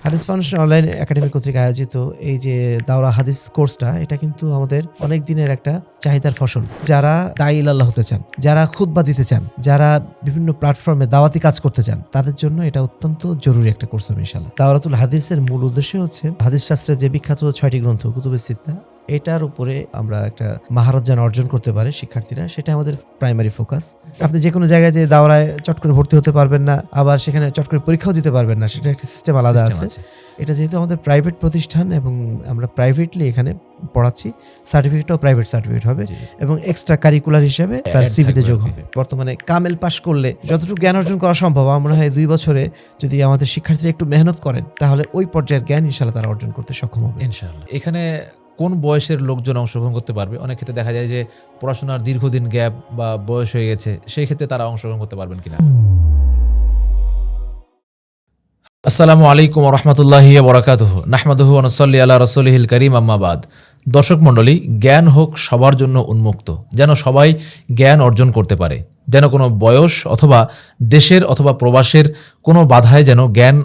হাদিস foundation online academy কর্তৃক আয়োজিত এই যে দাওরা হাদিস কোর্সটা, এটা কিন্তু আমাদের অনেক দিনের একটা চাহিদার ফসল। যারা দায়ী ইলাল্লাহ হতে চান, যারা খুতবা দিতে চান, যারা বিভিন্ন প্ল্যাটফর্মে দাওয়াতি কাজ করতে চান, তাদের জন্য এটা অত্যন্ত জরুরি একটা কোর্স হবে ইনশাআল্লাহ। দাওরাতুল হাদিসের মূল উদ্দেশ্য হচ্ছে হাদিস শাস্ত্রের যে বিখ্যাত 6টি গ্রন্থ কুতুবে সিত্তা, এটার উপরে আমরা একটা মাহারত যেন অর্জন করতে পারে শিক্ষার্থীরা, সেটা আমাদের প্রাইমারি ফোকাস। আপনি যে কোনো জায়গায় যে দাওরায় চট করে ভর্তি হতে পারবেন না, আবার সেখানে চট করে পরীক্ষাও দিতে পারবেন না, সেটা একটা সিস্টেম আলাদা আছে। এটা যেহেতু আমাদের প্রাইভেট প্রতিষ্ঠান এবং আমরা প্রাইভেটলি এখানে পড়াচ্ছি, সার্টিফিকেটটাও প্রাইভেট সার্টিফিকেট হবে এবং এক্সট্রা কারিকুলার হিসেবে তার সিভিতে যোগ হবে। বর্তমানে কামেল পাশ করলে যতটুকু জ্ঞান অর্জন করা সম্ভব, আমার মনে হয় 2 বছরে যদি আমাদের শিক্ষার্থীরা একটু মেহনত করেন, তাহলে ওই পর্যায়ের জ্ঞান ইনশাআল্লাহ তারা অর্জন করতে সক্ষম হবে ইনশাআল্লাহ। এখানে কোন বয়সের লোকজন অংশগ্রহণ করতে পারবে? অনেক ক্ষেত্রে দেখা যায় যে পড়াশোনার দীর্ঘদিন গ্যাপ বা বয়স হয়ে গেছে, সেই ক্ষেত্রে তারা অংশগ্রহণ করতে পারবেন কিনা? আসসালামু আলাইকুম ওয়া রাহমাতুল্লাহি ওয়া বারাকাতুহু। নাহমাদুহু ওয়া নুসাল্লি আলা রাসূলিহিল কারীম, আম্মা বাদ। দর্শক মণ্ডলী, জ্ঞান হোক সবার জন্য উন্মুক্ত, যেন সবাই জ্ঞান অর্জন করতে পারে, যেন কোনো বয়স অথবা দেশের অথবা প্রবাসের কোনো বাধায় যেন জ্ঞান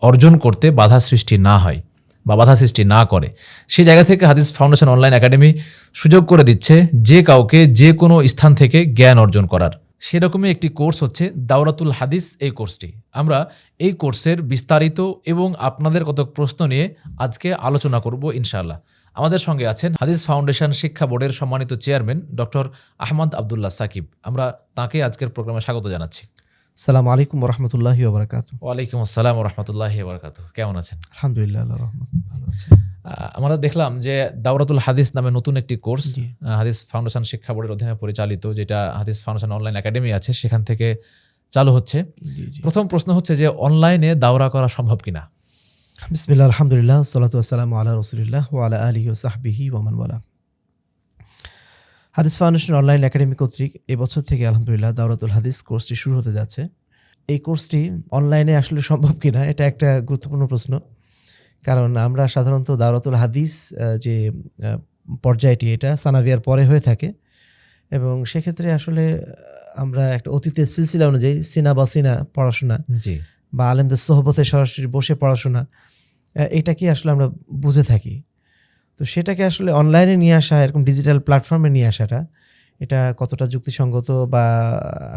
অর্জন করতে বাধা সৃষ্টি না হয় বা বাধা সৃষ্টি না করে। সেই জায়গা থেকে হাদিস ফাউন্ডেশন অনলাইন একাডেমি সুযোগ করে দিচ্ছে যে কাউকে যে কোনো স্থান থেকে জ্ঞান অর্জন করার। সেরকমই একটি কোর্স হচ্ছে দাওরাতুল হাদিস। এই কোর্সটি আমরা এই কোর্সের বিস্তারিত এবং আপনাদের কত প্রশ্ন নিয়ে আজকে আলোচনা করব ইনশাআল্লাহ। আমাদের সঙ্গে আছেন হাদিস ফাউন্ডেশন শিক্ষা বোর্ডের সম্মানিত চেয়ারম্যান ডক্টর আহমদ আবদুল্লাহ সাকিব। আমরা তাকে আজকের প্রোগ্রামে স্বাগত জানাচ্ছি। আসসালামু আলাইকুম ওয়া রাহমাতুল্লাহি ওয়া বারাকাতুহু। ওয়ালাইকুম আসসালাম ওয়া রাহমাতুল্লাহি ওয়া বারাকাতুহু। কেমন আছেন? আলহামদুলিল্লাহ, আল্লাহর রহমত ভালো আছি। আমরা দেখলাম যে দাওরাতুল হাদিস নামে নতুন একটি কোর্স হাদিস ফাউন্ডেশন শিক্ষা বোর্ডের অধীনে পরিচালিত, যেটা হাদিস ফাউন্ডেশন অনলাইন একাডেমি আছে, সেখান থেকে চালু হচ্ছে। প্রথম প্রশ্ন হচ্ছে যে অনলাইনে দাওরা করা সম্ভব কিনা? বিসমিল্লাহ, আলহামদুলিল্লাহ, সালাতু ওয়াসসালামু আলা রাসূলিল্লাহ ওয়া আলা আলিহি ওয়া সাহবিহি ওয়া মান ওয়ালা। হাদিস ফাউন্ডেশন অনলাইন একাডেমি কর্তৃক এবছর থেকে আলহামদুলিল্লাহ দাওরাতুল হাদিস কোর্সটি শুরু হতে যাচ্ছে। এই কোর্সটি অনলাইনে আসলে সম্ভব কিনা, এটা একটা গুরুত্বপূর্ণ প্রশ্ন। কারণ আমরা সাধারণত দাওরাতুল হাদিস যে পর্যায়টি, এটা সানাভিয়ার পরে হয়ে থাকে এবং সেক্ষেত্রে আসলে আমরা একটা অতীতের সিলসিলা অনুযায়ী সিনা বা সিনা পড়াশোনা বা আলেমদের সোহবতে সরাসরি বসে পড়াশোনা, এটাকে আসলে আমরা বুঝে থাকি। তো সেটাকে আসলে অনলাইনে নিয়ে আসা, এরকম ডিজিটাল প্ল্যাটফর্মে নিয়ে আসাটা, এটা কতটা যুক্তিসঙ্গত বা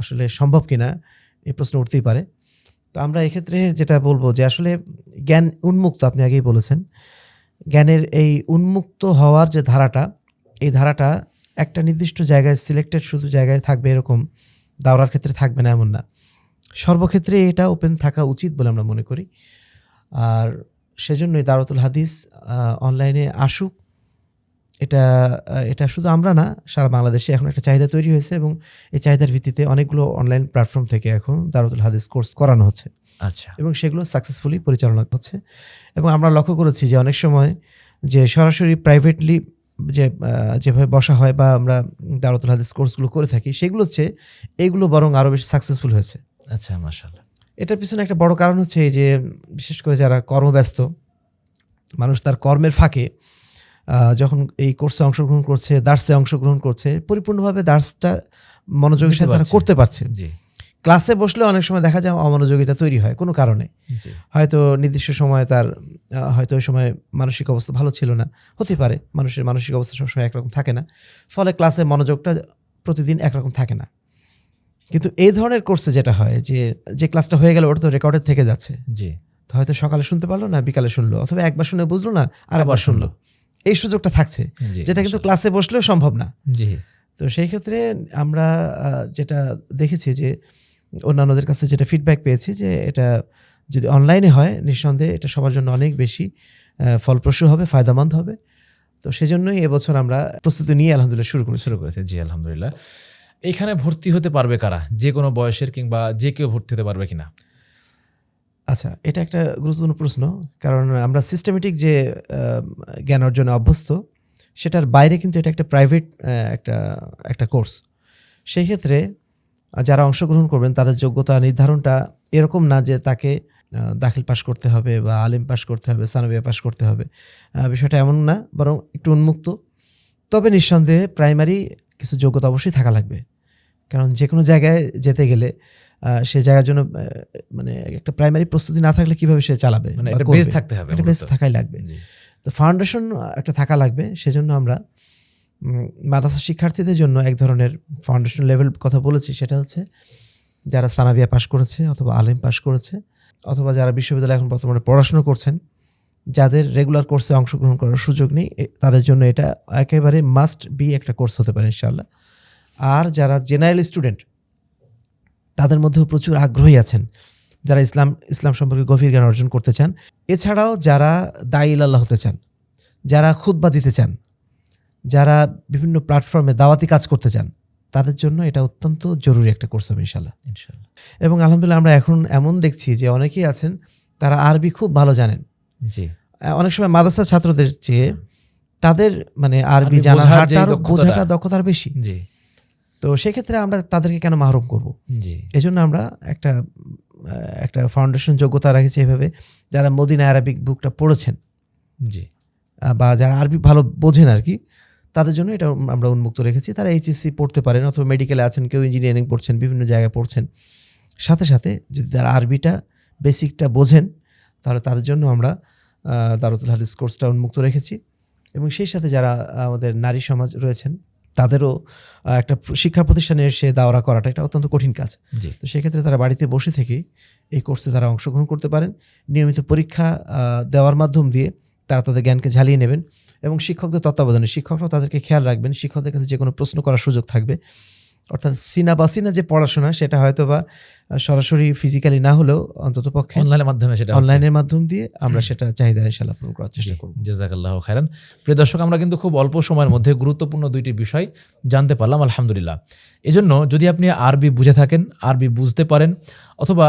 আসলে সম্ভব কিনা, এই প্রশ্ন উঠতেই পারে। তো আমরা এক্ষেত্রে যেটা বলবো যে আসলে জ্ঞান উন্মুক্ত, আপনি আগেই বলেছেন, জ্ঞানের এই উন্মুক্ত হওয়ার যে ধারাটা, এই ধারাটা একটা নির্দিষ্ট জায়গায় সিলেক্টেড শুধু জায়গায় থাকবে এরকম দাওরার ক্ষেত্রে থাকবে না, এমন না। সর্বক্ষেত্রে এটা ওপেন থাকা উচিত বলে আমরা মনে করি। আর সেজন্যই দাওরাতুল হাদিস অনলাইনে আসুক, এটা শুধু আমরা না, সারা বাংলাদেশে এখন একটা চাহিদা তৈরি হয়েছে এবং এই চাহিদার ভিত্তিতে অনেকগুলো অনলাইন প্ল্যাটফর্ম থেকে এখন দাওরাতুল হাদিস কোর্স করানো হচ্ছে। আচ্ছা। এবং সেগুলো সাকসেসফুলি পরিচালনা হচ্ছে। এবং আমরা লক্ষ্য করেছি যে অনেক সময় যে সরাসরি প্রাইভেটলি যেভাবে বসা হয় বা আমরা দাওরাতুল হাদিস কোর্সগুলো করে থাকি, সেগুলো হচ্ছে এগুলো বরং আরও বেশি সাকসেসফুল হয়েছে। আচ্ছা, মাশাআল্লাহ। এটার পিছনে একটা বড় কারণ হচ্ছে এই যে বিশেষ করে যারা কর্মব্যস্ত মানুষ, তার কর্মের ফাঁকে যখন এই কোর্সে অংশগ্রহণ করছে, দার্সে অংশগ্রহণ করছে, পরিপূর্ণভাবে দার্সটা মনোযোগের সাথে তারা করতে পারছে। ক্লাসে বসলে অনেক সময় দেখা যায় অমনোযোগিতা তৈরি হয় কোনো কারণে, হয়তো নির্দিষ্ট সময় তার হয়তো ওই সময় মানসিক অবস্থা ভালো ছিল না, হতে পারে, মানুষের মানসিক অবস্থা সবসময় একরকম থাকে না, ফলে ক্লাসে মনোযোগটা প্রতিদিন একরকম থাকে না। কিন্তু এই ধরনের কোর্সে যেটা হয় যে ক্লাসটা হয়ে গেল ওটা তো রেকর্ডেড থেকে যাচ্ছে, তো হয়তো সকালে শুনতে পারলো না, বিকালে শুনলো, অথবা একবার শুনে বুঝলো না, আরেকবার শুনলো, এই সুযোগটা থাকছে, যেটা কিন্তু ক্লাসে বসলেও সম্ভব না। তো সেই ক্ষেত্রে আমরা যেটা দেখেছি যে অন্যান্যদের কাছে যেটা ফিডব্যাক পেয়েছি, যে এটা যদি অনলাইনে হয় নিঃসন্দেহে এটা সবার জন্য অনেক বেশি ফলপ্রসূ হবে, ফায়দামন্দ হবে। তো সেজন্যই এবছর আমরা প্রস্তুতি নিয়ে আলহামদুলিল্লাহ শুরু করেছি। জি, আলহামদুলিল্লাহ। এখানে ভর্তি হতে পারবে কারা? যে কোনো বয়সের কিংবা যে কেউ ভর্তি হতে পারবে কিনা? আচ্ছা, এটা একটা গুরুত্বপূর্ণ প্রশ্ন, কারণ আমরা সিস্টেমেটিক যে জ্ঞান অর্জনে অভ্যস্ত, সেটার বাইরে কিন্তু এটা একটা প্রাইভেট একটা কোর্স। সেই ক্ষেত্রে যারা অংশগ্রহণ করবেন তাদের যোগ্যতা নির্ধারণটা এরকম না যে তাকে দাখিল পাশ করতে হবে বা আলিম পাশ করতে হবে, সানাবিয়া পাশ করতে হবে, বিষয়টা এমন না, বরং একটু উন্মুক্ত। তবে নিঃসন্দেহে প্রাইমারি কিছু যোগ্যতা অবশ্যই থাকা লাগবে, কারণ যে কোনো জায়গায় যেতে গেলে সে জায়গার জন্য মানে একটা প্রাইমারি প্রস্তুতি না থাকলে কিভাবে সে চালাবে, মানে বা একটা করবে? বেস থাকতে হবে, একটা বেস থাকাই লাগবে। জি, তো ফাউন্ডেশন একটা থাকা লাগবে। সেজন্য আমরা মাদ্রাসা শিক্ষার্থীদের জন্য এক ধরনের ফাউন্ডেশন লেভেল কথা বলেছি, সেটা হচ্ছে যারা সানাবিয়া পাশ করেছে অথবা আলিম পাশ করেছে অথবা যারা বিশ্ববিদ্যালয়ে এখন বর্তমানে পড়াশোনা করছেন, যাদের রেগুলার কোর্সে অংশগ্রহণ করার সুযোগ নেই, তাদের জন্য এটা একেবারে মাস্ট বি একটা কোর্স হতে পারে ইনশাআল্লাহ। আর যারা জেনারেল স্টুডেন্ট, তাদের মধ্যেও প্রচুর আগ্রহী আছেন যারা ইসলাম সম্পর্কে গভীর জ্ঞান অর্জন করতে চান। এছাড়াও যারা দাঈ ইলাল্লাহ হতে চান, যারা খুতবা দিতে চান, যারা বিভিন্ন প্ল্যাটফর্মে দাওয়াতি কাজ করতে চান, তাদের জন্য এটা অত্যন্ত জরুরি একটা কোর্স হবে ইনশাআল্লাহ। ইনশাআল্লাহ। এবং আলহামদুলিল্লাহ আমরা এখন এমন দেখছি যে অনেকেই আছেন তারা আরবি খুব ভালো জানেন। জি, অনেক সময় মাদ্রাসা ছাত্রদের চেয়ে তাদের মানে আরবি আরবি জানার বোঝার হারটা যে আরো দক্ষতাটা, বোঝাটা দক্ষতার বেশি। জি, তো সেক্ষেত্রে আমরা তাদেরকে কেন মাহরুম করব? জি, এজন্য আমরা একটা ফাউন্ডেশন যোগ্যতা রেখেছি এভাবে, যারা মদিনা আরবিক বুকটা পড়েছেন জি, বা যারা আরবি ভালো বোঝেন আর কি, তাদের জন্য এটা আমরা উন্মুক্ত রেখেছি। তারা এইচএসসি পড়তে পারেন অথবা মেডিকেলে আছেন, কেউ ইঞ্জিনিয়ারিং পড়ছেন, বিভিন্ন জায়গায় পড়ছেন। সাথে সাথে যদি তারা আরবিটা বেসিকটা বোঝেন, তাহলে তাদের জন্য আমরা দারুতুল হাদিস কোর্সটা উন্মুক্ত রেখেছি। এবং সেই সাথে যারা আমাদের নারী সমাজ রয়েছেন, তাদেরও একটা শিক্ষা প্রতিষ্ঠানে এসে দাওরা করাটা এটা অত্যন্ত কঠিন কাজ। জি, তো সেক্ষেত্রে তারা বাড়িতে বসে থেকেই এই কোর্সে তারা অংশগ্রহণ করতে পারেন। নিয়মিত পরীক্ষা দেওয়ার মাধ্যম দিয়ে তারা তাদের জ্ঞানকে ঝালিয়ে নেবেন এবং শিক্ষকদের তত্ত্বাবধানে শিক্ষকরাও তাদেরকে খেয়াল রাখবেন। শিক্ষকদের কাছে যে কোনো প্রশ্ন করার সুযোগ থাকবে। অর্থাৎ সিনা যে পড়াশোনা, সেটা হয়তো বা সরাসরি ফিজিক্যালি না হলেও অন্তত পক্ষে অনলাইনের মাধ্যমে সেটা হচ্ছে। অনলাইনের মাধ্যম দিয়ে আমরা সেটা চাহিদা ইনশাআল্লাহ পূরণ করার চেষ্টা করব। জাযাকাল্লাহু খাইরান। প্রিয় দর্শক, আমরা কিন্তু খুব অল্প সময়ের মধ্যে গুরুত্বপূর্ণ দুইটি বিষয় জানতে পারলাম, আলহামদুলিল্লাহ। এজন্য যদি আপনি আরবি বুঝে থাকেন, আরবি বুঝতে পারেন, অথবা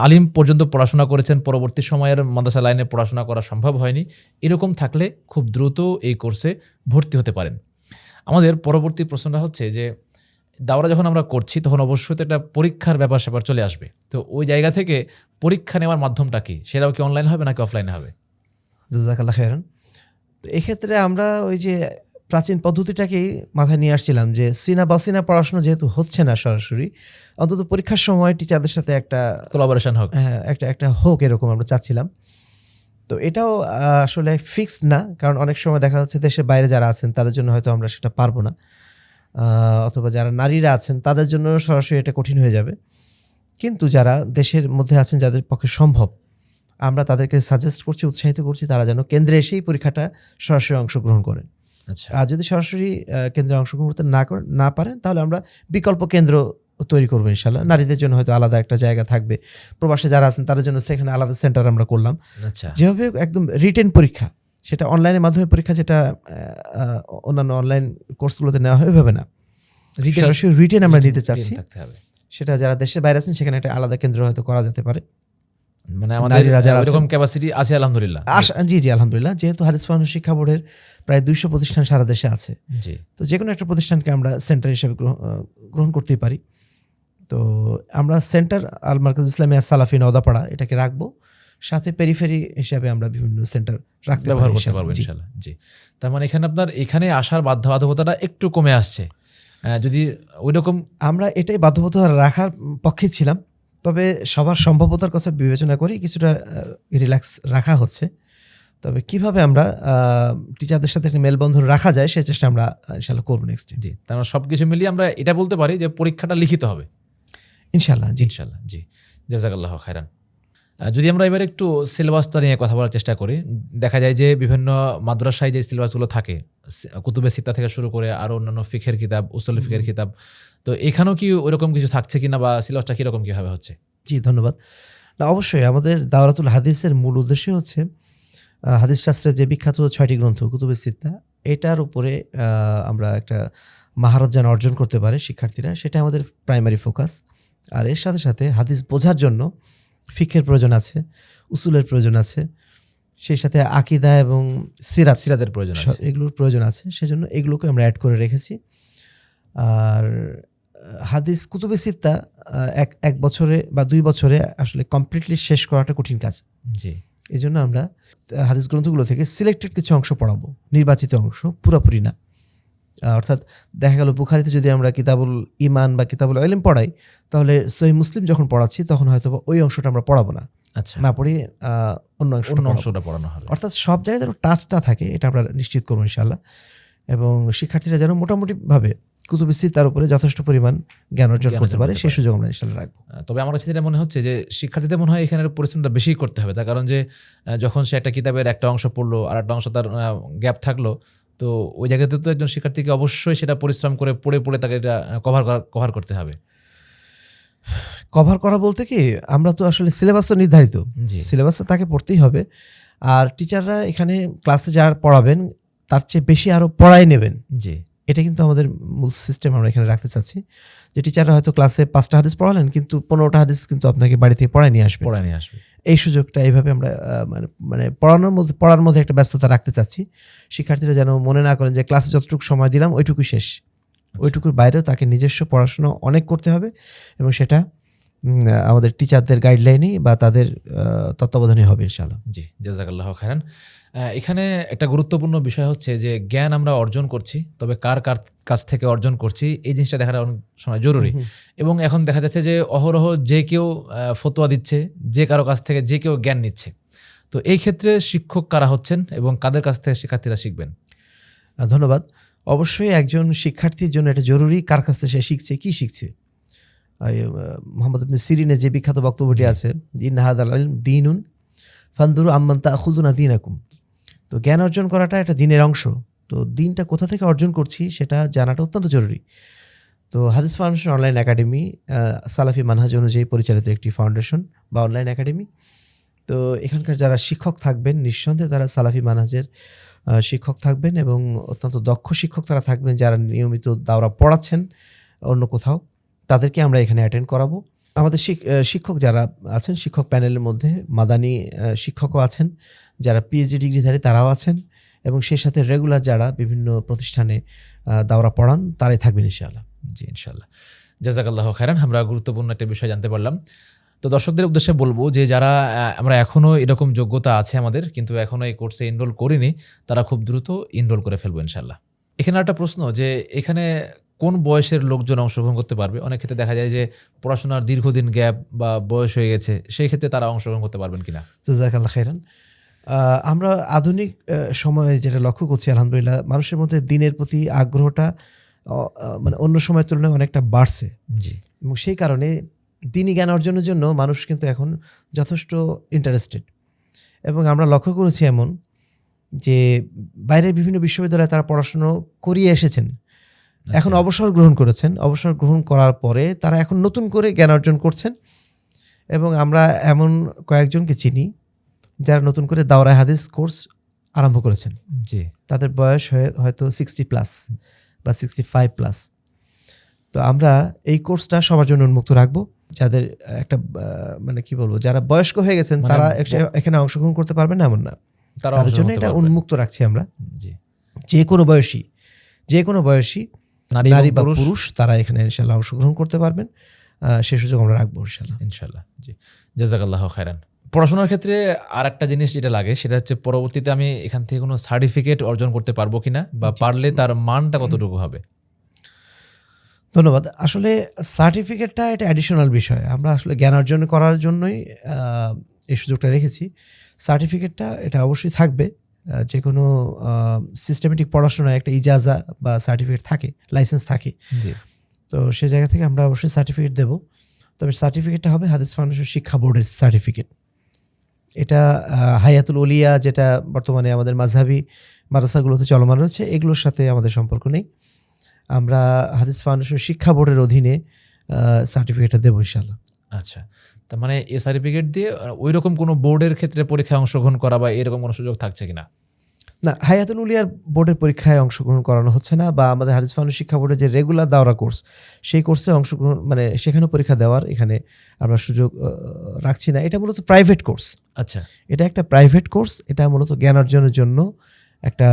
আলিম পর্যন্ত পড়াশোনা করেছেন, পরবর্তী সময়ের মাদ্রাসা লাইনে পড়াশোনা করা সম্ভব হয়নি, এরকম থাকলে খুব দ্রুত এই কোর্সে ভর্তি হতে পারেন। আমাদের পরবর্তী প্রশ্নটা হচ্ছে যে দাওরা যখন আমরা করছি তখন অবশ্যই তো একটা পরীক্ষার ব্যাপার স্যাপার চলে আসবে। তো ওই জায়গা থেকে পরীক্ষা নেওয়ার মাধ্যমটা কি, সেটাও কি অনলাইন হবে নাকি অফলাইনে হবে? জাযাকাল্লাহ খাইরান। তো এক্ষেত্রে আমরা ওই যে প্রাচীন পদ্ধতিটাকেই মাথায় নিয়ে আসছিলাম যে সিনা পড়াশোনা যেহেতু হচ্ছে না সরাসরি, অন্তত পরীক্ষার সময় টিচারদের সাথে একটা কোলাবোরেশন হোক। একটা হোক, এরকম আমরা চাচ্ছিলাম। তো এটাও আসলে ফিক্সড না, কারণ অনেক সময় দেখা যাচ্ছে দেশের বাইরে যারা আছেন তাদের জন্য হয়তো আমরা সেটা পারবো না, অথবা যারা নারীরা আছেন তাদের জন্য সরাসরি এটা কঠিন হয়ে যাবে। কিন্তু যারা দেশের মধ্যে আছেন, যাদের পক্ষে সম্ভব, আমরা তাদেরকে সাজেস্ট করছি, উৎসাহিত করছি তারা যেন কেন্দ্রে এসেই পরীক্ষাটা সরাসরি অংশগ্রহণ করেন। আচ্ছা, আর যদি সরাসরি কেন্দ্রে অংশগ্রহণ করতে না পারেন, তাহলে আমরা বিকল্প কেন্দ্র তৈরি করবো ইনশাল্লাহ। নারীদের জন্য হয়তো আলাদা একটা জায়গা থাকবে, প্রবাসে যারা আছেন তাদের জন্য সেখানে আলাদা সেন্টার আমরা করলাম। আচ্ছা, যেভাবে একদম রিটেন পরীক্ষা, সেটা অনলাইনের মাধ্যমে পরীক্ষা, যেটা অন্যান্য অনলাইন কোর্সগুলোতে নেওয়া হয় ওইভাবে না, সরাসরি রিটেন আমরা নিতে চাচ্ছি। সেটা যারা দেশের বাইরে আছেন সেখানে একটা আলাদা কেন্দ্র হয়তো করা যেতে পারে। মানে আমাদের নারীরা যারা আছেন, এরকম ক্যাপাসিটি আছে আলহামদুলিল্লাহ। জি আলহামদুলিল্লাহ। যেহেতু হাদিস ফাউন্ডেশন শিক্ষা বোর্ডের প্রায় 200 প্রতিষ্ঠান সারা দেশে আছে, জি, তো যে কোনো একটা প্রতিষ্ঠানকে আমরা সেন্টার হিসেবে গ্রহণ করতেই পারি। তো আমরা সেন্টার আল মার্কাজ ইসলামিয়া সালাফি নওদাপাড়া এটাকে রাখবো, সাথে পেরিফেরি হিসাবে আমরা বিভিন্ন সেন্টার রাখতে ব্যবহার করতে পারবো ইনশাআল্লাহ। জি, তার মানে এখানে আপনার এখানে আসার বাধ্যবাধকতাটা একটু কমে আসছে। যদি ওই রকম, আমরা এটাই বাধ্যবাধকতা রাখার পক্ষে ছিলাম, তবে সবার সম্ভাব্যতার কথা বিবেচনা করে কিছুটা রিল্যাক্স রাখা হচ্ছে। তবে কিভাবে আমরা টিচারদের সাথে একটা মেলবন্ধন রাখা যায় সেই চেষ্টা আমরা ইনশাআল্লাহ করবো নেক্সট টাইম। জি, তার মানে সবকিছু মিলিয়ে আমরা এটা বলতে পারি যে পরীক্ষাটা লিখিত হবে ইনশাআল্লাহ। জি ইনশাআল্লাহ। জি, জাযাকাল্লাহু খাইরান। যদি আমরা এবার একটু সিলেবাসটা নিয়ে কথা বলার চেষ্টা করি, দেখা যায় যে বিভিন্ন মাদ্রাসায় যে সিলেবাসগুলো থাকে, কুতুবে সিত্তা থেকে শুরু করে আরও অন্যান্য ফিকহের কিতাব, উসুল ফিকহের কিতাব, তো এখানেও কি ওইরকম কিছু থাকছে কিনা বা সিলেবাসটা কীরকম কীভাবে হচ্ছে? জি, ধন্যবাদ। না, অবশ্যই আমাদের দাওরাতুল হাদিসের মূল উদ্দেশ্য হচ্ছে হাদিস শাস্ত্রের যে বিখ্যাত 6টি গ্রন্থ কুতুবে সিত্তা, এটার উপরে আমরা একটা মাহারত যেন অর্জন করতে পারে শিক্ষার্থীরা, সেটা আমাদের প্রাইমারি ফোকাস। আর এর সাথে সাথে হাদিস বোঝার জন্য ফিকহের প্রয়োজন আছে, উসুলের প্রয়োজন আছে, সেই সাথে আকীদা এবং সিরাতের প্রয়োজন আছে, এগুলোর প্রয়োজন আছে। সেজন্য এগুলোকে আমরা অ্যাড করে রেখেছি। আর হাদিস কুতুবে সিত্তা এক বছরে বা 2 বছরে আসলে কমপ্লিটলি শেষ করাটা কঠিন কাজ। জি, এই জন্য আমরা হাদিস গ্রন্থগুলো থেকে সিলেক্টেড কিছু অংশ পড়াবো, নির্বাচিত অংশ, পুরোপুরি না। অর্থাৎ দেখা গেল বুখারীতে যদি আমরা কিতাবুল ঈমান বা কিতাবুল ইলম পড়াই, তাহলে সহিহ মুসলিম যখন পড়াচ্ছি তখন হয়তো ওই অংশটা আমরা পড়াবো না, আচ্ছা, না পড়ি অন্য অন্য অংশটা অংশটা পড়ানো হবে। অর্থাৎ সব জায়গায় যেন টাচটা থাকে এটা আমরা নিশ্চিত করবো ইনশাআল্লাহ। এবং শিক্ষার্থীরা যেন মোটামুটিভাবে কুতুব সিত্তার উপরে যথেষ্ট পরিমাণ জ্ঞান অর্জন জ্ঞান করতে অর্জন পারে, করতে সেই পারে। সুযোগ আমরা ইনশাআল্লাহ রাখবো। তবে আমার কাছে যেটা মনে হচ্ছে যে শিক্ষার্থীদের মনে হয় এখানে পরিশ্রমটা বেশি করতে হবে, তার কারণ যে যখন সে একটা কিতাবের একটা অংশ পড়লো আর একটা অংশ তার গ্যাপ থাকলো, তো ওই জায়গাতে তো একজন শিক্ষার্থীকে অবশ্যই সেটা পরিশ্রম করে পড়ে তাকে এটা কভার করতে হবে। কভার করা বলতে কি, আমরা তো আসলে সিলেবাস তো নির্ধারিত, জি, সিলেবাস তো তাকে পড়তেই হবে। আর টিচাররা এখানে ক্লাসে যা পড়াবেন তার চেয়ে বেশি আরও পড়াই নেবেন, জি, এটা কিন্তু আমাদের মূল সিস্টেম আমরা এখানে রাখতে চাচ্ছি। যে টিচাররা হয়তো ক্লাসে 5টা হাদিস পড়ালেন কিন্তু 15টা হাদিস কিন্তু আপনাকে বাড়ি থেকে পড়ায় নিয়ে আসবে। পড়ায় নিয়ে আসবে। এই সুযোগটা এইভাবে আমরা মানে পড়ার মধ্যে একটা ব্যস্ততা রাখতে চাচ্ছি। শিক্ষার্থীরা যেন মনে না করেন যে ক্লাসে যতটুকু সময় দিলাম ওইটুকুই শেষ, ওইটুকুর বাইরেও তাকে নিজস্ব পড়াশোনা অনেক করতে হবে এবং সেটা আমাদের টিচারদের গাইডলাইনেই বা তাদের তত্ত্বাবধানে হবে ইনশাআল্লাহ। জি, জাযাকাল্লাহু খাইরান। এখানে একটা গুরুত্বপূর্ণ বিষয় হচ্ছে যে জ্ঞান আমরা অর্জন করছি, তবে কার কাছ থেকে অর্জন করছি এই জিনিসটা দেখাটা অনেক সময় জরুরি। এবং এখন দেখা যাচ্ছে যে অহরহ যে কেউ ফতোয়া দিচ্ছে, যে কারো কাছ থেকে যে কেউ জ্ঞান নিচ্ছে। তো এই ক্ষেত্রে শিক্ষক কারা হচ্ছেন এবং কাদের কাছ থেকে শিক্ষার্থীরা শিখবেন? ধন্যবাদ। অবশ্যই একজন শিক্ষার্থীর জন্য এটা জরুরি কার কাছ থেকে সে শিখছে, কি শিখছে। মোহাম্মদ ইবনে সিরিনের যে বিখ্যাত বক্তব্যটি আছে, ইন্না হাযাল ইলম দীনুন ফানদুরু আম্মান তাখুযুনা দীনাকুম। তো জ্ঞান অর্জন করাটা একটা দিনের অংশ। তো দিনটা কোথা থেকে অর্জন করছি সেটা জানাটা অত্যন্ত জরুরি। তো হাদিস ফাউন্ডেশন অনলাইন একাডেমি সালাফি মানহাজ অনুযায়ী পরিচালিত একটি ফাউন্ডেশন বা অনলাইন একাডেমি। তো এখানকার যারা শিক্ষক থাকবেন নিঃসন্দেহে তারা সালাফি মানহাজের শিক্ষক থাকবেন এবং অত্যন্ত দক্ষ শিক্ষক তারা থাকবেন যারা নিয়মিত দাওরা পড়াচ্ছেন অন্য কোথাও, তাদেরকে আমরা এখানে অ্যাটেন্ড করাবো। আমাদের শিক্ষক যারা আছেন শিক্ষক প্যানেলের মধ্যে মাদানী শিক্ষকও আছেন, যারা পিএইচডি ডিগ্রিধারী তারাও আছেন এবং সেই সাথে রেগুলার যারা বিভিন্ন প্রতিষ্ঠানে দাওরা পড়ান তারাই থাকবেন ইনশাআল্লাহ। জি, ইনশাআল্লাহ। জাযাকাল্লাহু খাইরান। আমরা গুরুত্বপূর্ণ একটা বিষয় জানতে পারলাম। তো দর্শকদের উদ্দেশ্যে বলবো যে যারা আমরা এখনও এরকম যোগ্যতা আছে আমাদের কিন্তু এখনও এই কোর্সে এনরোল করিনি, তারা খুব দ্রুত এনরোল করে ফেলবো ইনশাআল্লাহ। এখানে একটা প্রশ্ন যে এখানে কোন বয়সের লোকজন অংশগ্রহণ করতে পারবে? অনেক ক্ষেত্রে দেখা যায় যে পড়াশোনার দীর্ঘদিন গ্যাপ বা বয়স হয়ে গেছে, সেই ক্ষেত্রে তারা অংশগ্রহণ করতে পারবেন কিনা? জাযাকাল্লাহু খাইরান। আমরা আধুনিক সময়ে যেটা লক্ষ্য করছি আলহামদুলিল্লাহ মানুষের মধ্যে দিনের প্রতি আগ্রহটা মানে অন্য সময়ের তুলনায় অনেকটা বাড়ছে জি, এবং সেই কারণে দিনী জ্ঞান অর্জনের জন্য মানুষ কিন্তু এখন যথেষ্ট ইন্টারেস্টেড। এবং আমরা লক্ষ্য করেছি এমন যে বাইরের বিভিন্ন বিশ্ববিদ্যালয়ে তারা পড়াশুনো করিয়ে এসেছেন, এখন অবসর গ্রহণ করেছেন, অবসর গ্রহণ করার পরে তারা এখন নতুন করে জ্ঞান অর্জন করছেন। এবং আমরা এমন কয়েকজনকে চিনি যারা নতুন করে দাওরায়ে হাদিস কোর্স আরম্ভ করেছেন, জি, তাদের বয়স হয়তো 60+ বা 65+। তো আমরা এই কোর্সটা সবার জন্য উন্মুক্ত রাখবো। যাদের একটা মানে কি বলবো, যারা বয়স্ক হয়ে গেছেন মানে তারা এখানে অংশগ্রহণ করতে পারবেন না এমন না, তারা তাদের জন্য অংশগ্রহণ করতে এটা পারবেন। উন্মুক্ত রাখছি আমরা। জি, যে কোনো বয়সী নারী নারী বা বা পুরুষ তারা এখানে ইনশাআল্লাহ অংশগ্রহণ করতে পারবেন, সে সুযোগ আমরা রাখবো ইনশাআল্লাহ। ইনশাআল্লাহ। জি, জাযাকাল্লাহু খাইরান। পড়াশোনার ক্ষেত্রে আর একটা জিনিস যেটা লাগে সেটা হচ্ছে পরবর্তীতে আমি এখান থেকে কোনো সার্টিফিকেট অর্জন করতে পারবো কিনা বা পারলে তার মানটা কতটুকু হবে? ধন্যবাদ। আসলে সার্টিফিকেটটা এটা অ্যাডিশনাল বিষয়। আমরা আসলে জ্ঞান অর্জন করার জন্যই এই সুযোগটা রেখেছি। সার্টিফিকেটটা এটা অবশ্যই থাকবে। যে কোনো সিস্টেমেটিক পড়াশোনায় একটা ইজাজা বা সার্টিফিকেট থাকে, লাইসেন্স থাকে। জি, তো সে জায়গা থেকে আমরা অবশ্যই সার্টিফিকেট দেব। তবে সার্টিফিকেটটা হবে হাদিস ফাউন্ডেশন শিক্ষা বোর্ডের সার্টিফিকেট। এটা হায়াতুল ওলিয়া যেটা বর্তমানে আমাদের মাযহাবি মাদ্রাসাগুলোতে চলমান রয়েছে এগুলোর সাথে আমাদের সম্পর্ক নেই। আমরা হাদিস ফাউন্ডেশন শিক্ষা বোর্ডের অধীনে সার্টিফিকেটটা দেবো ইনশাআল্লাহ। আচ্ছা। তার মানে এই সার্টিফিকেট দিয়ে ওইরকম কোনো বোর্ডের ক্ষেত্রে পরীক্ষায় অংশগ্রহণ করা বা এরকম কোনো সুযোগ থাকছে কিনা? না, হায়াতুল উলিয়ার বোর্ডের পরীক্ষায় অংশগ্রহণ করানো হচ্ছে না, বা আমাদের হাদিস ফাউন্ডেশন শিক্ষা বোর্ডের যে রেগুলার দাওরা কোর্স সেই কোর্সে অংশগ্রহণ মানে সেখানেও পরীক্ষা দেওয়ার এখানে আমরা সুযোগ রাখছি না। এটা মূলত প্রাইভেট কোর্স। আচ্ছা, এটা একটা প্রাইভেট কোর্স, এটা মূলত জ্ঞান অর্জনের জন্য একটা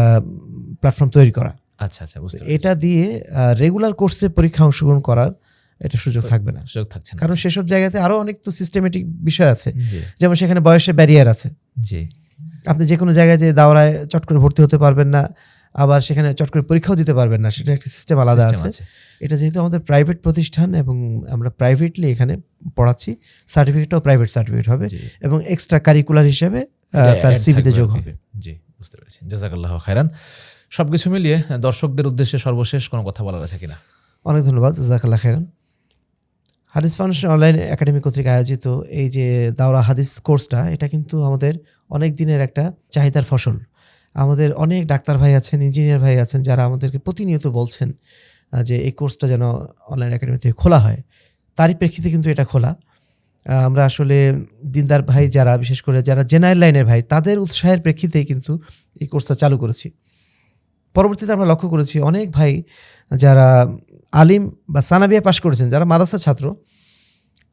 প্ল্যাটফর্ম তৈরি করা। আচ্ছা, আচ্ছা, বুঝতে পেরেছি। এটা দিয়ে রেগুলার কোর্সে পরীক্ষা অংশগ্রহণ করার এটা সুযোগ থাকবে না, সুযোগ থাকছে না। কারণ সেসব জায়গাতে আরও অনেক তো সিস্টেমেটিক বিষয় আছে, জি, যেমন সেখানে বয়সের ব্যারিয়ার আছে। জি, আপনি যে কোনো জায়গায় যে দাওরায় চট করে ভর্তি হতে পারবেন না, আবার সেখানে চট করে পরীক্ষাও দিতে পারবেন না, সেটা একটা সিস্টেম আলাদা System আছে। এটা যেহেতু আমাদের প্রাইভেট প্রতিষ্ঠান এবং আমরা প্রাইভেটলি এখানে পড়াচ্ছি, সার্টিফিকেটটাও প্রাইভেট সার্টিফিকেট হবে জি। এবং এক্সট্রা কারিকুলার হিসেবে এটা তার add সিভিতে থাকবে যোগ আর কি। হবে। জি, বুঝতে পেরেছি। জাযাকাল্লাহু খাইরান। সবকিছু মিলিয়ে দর্শকদের উদ্দেশ্যে সর্বশেষ কোনো কথা বলার আছে কিনা? অনেক ধন্যবাদ, জাযাকাল্লাহ খাইরান। হাদিস ফাউন্ডেশন অনলাইন একাডেমি কর্তৃক আয়োজিত এই যে দাওরা হাদিস কোর্সটা, এটা কিন্তু আমাদের অনেক দিনের একটা চাহিদার ফসল। আমাদের অনেক ডাক্তার ভাই আছেন, ইঞ্জিনিয়ার ভাই আছেন, যারা আমাদেরকে প্রতিনিয়ত বলছেন যে এই কোর্সটা যেন অনলাইন একাডেমি থেকে খোলা হয়। তারই প্রেক্ষিতে কিন্তু এটা খোলা। আমরা আসলে দিনদার ভাই যারা, বিশেষ করে যারা জেনারেল লাইনের ভাই, তাদের উৎসাহের প্রেক্ষিতেই কিন্তু এই কোর্সটা চালু করেছি। পরবর্তীতে আমরা লক্ষ্য করেছি অনেক ভাই যারা আলিম বা সানাবিয়া পাশ করেছেন, যারা মাদ্রাসা ছাত্র,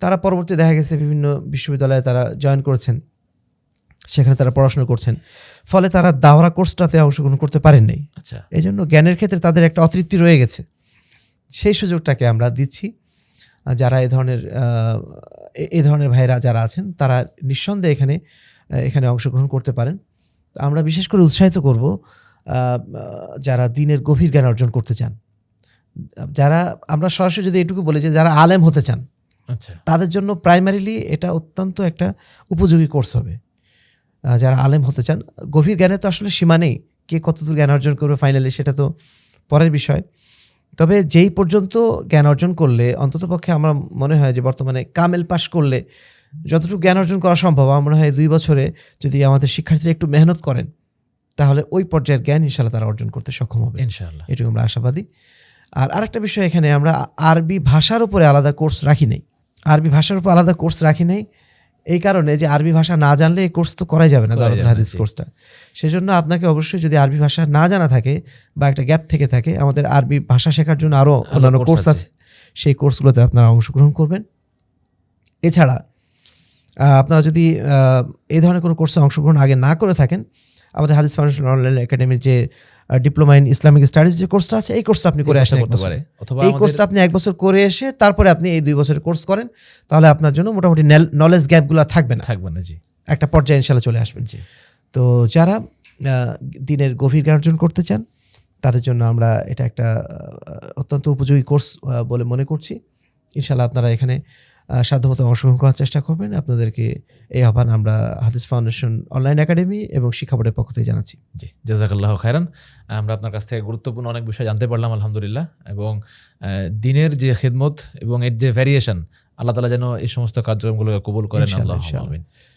তারা পরবর্তী দেখা গেছে বিভিন্ন বিশ্ববিদ্যালয়ে তারা জয়েন করেছেন, সেখানে তারা পড়াশোনা করছেন, ফলে তারা দাওরা কোর্সটাতে অংশগ্রহণ করতে পারেন নাই। আচ্ছা, এই জন্য জ্ঞানের ক্ষেত্রে তাদের একটা অতৃপ্তি রয়ে গেছে। সেই সুযোগটাকে আমরা দিচ্ছি। যারা এই ধরনের ভাইরা যারা আছেন, তারা নিঃসন্দেহে এখানে অংশগ্রহণ করতে পারেন। আমরা বিশেষ করে উৎসাহিত করব যারা দ্বীনের গভীর জ্ঞান অর্জন করতে চান, যারা, আমরা সরাসরি যদি এটুকু বলি যে যারা আলেম হতে চান, আচ্ছা, তাদের জন্য প্রাইমারিলি এটা অত্যন্ত একটা উপযোগী কোর্স হবে। যারা আলেম হতে চান, গভীর জ্ঞানে তো আসলে সীমা নেই, কে কতদূর জ্ঞান অর্জন করবে ফাইনালি সেটা তো পরের বিষয়। তবে যেই পর্যন্ত জ্ঞান অর্জন করলে, অন্ততপক্ষে আমার মনে হয় যে বর্তমানে কামেল পাশ করলে যতটুকু জ্ঞান অর্জন করা সম্ভব, আমার মনে হয় 2 বছরে যদি আমাদের শিক্ষার্থীরা একটু মেহনত করেন, তাহলে ওই পর্যায়ের জ্ঞান ইনশাআল্লাহ তারা অর্জন করতে সক্ষম হবে, ইনশাআল্লাহ। এটুকু আমরা আশাবাদী। আর আরেকটা বিষয়, এখানে আমরা আরবি ভাষার উপরে আলাদা কোর্স রাখি নাই। আরবি ভাষার উপর আলাদা কোর্স রাখি নাই এই কারণে যে আরবি ভাষা না জানলে এই কোর্স তো করাই যাবে না, করাই দাওরাতুল যাবে না, হাদিস জি। কোর্সটা। সেজন্য আপনাকে অবশ্যই, যদি আরবি ভাষা না জানা থাকে বা একটা গ্যাপ থেকে থাকে, আমাদের আরবি ভাষা শেখার জন্য আরও অন্যান্য কোর্স কোর্স আছে, সেই কোর্সগুলোতে আপনারা অংশগ্রহণ করবেন। এছাড়া আপনারা যদি এই ধরনের কোনো কোর্সে অংশগ্রহণ আগে না করে থাকেন, আমাদের হাদিস ফাউন্ডেশন অনলাইন একাডেমির যে ডিপ্লোমা ইন ইসলামিক স্টাডিজ যে কোর্সটা আছে, এই কোর্সটা আপনি করে আসতে করতে পারে, অথবা এই কোর্সটা আপনি 1 বছর করে এসে তারপরে আপনি এই 2 বছরের কোর্স করেন, তাহলে আপনার জন্য মোটামুটি নলেজ গ্যাপগুলো থাকবে না, থাকবে না। জি, একটা পর্যায়ে ইনশাল্লাহ চলে আসবেন। জি, তো যারা দিনের গভীর জ্ঞান অর্জন করতে চান, তাদের জন্য আমরা এটা একটা অত্যন্ত উপযোগী কোর্স বলে মনে করছি। ইনশাল্লাহ আপনারা এখানে সাধ্যমতো অংশগ্রহণ করার চেষ্টা করবেন। আপনাদেরকে এই আহ্বান আমরা হাদিস ফাউন্ডেশন অনলাইন একাডেমি এবং শিক্ষা বোর্ডের পক্ষ থেকে জানাচ্ছি। জি, জাযাকাল্লাহু খাইরান। আমরা আপনার কাছ থেকে গুরুত্বপূর্ণ অনেক বিষয় জানতে পারলাম আলহামদুলিল্লাহ। এবং দিনের যে খিদমত এবং এর যে ভ্যারিয়েশন, আল্লাহ তাআলা যেন এই সমস্ত কার্যক্রমগুলোকে কবুল করেন। ইনশাআল্লাহ, আল্লাহুম্মা আমিন।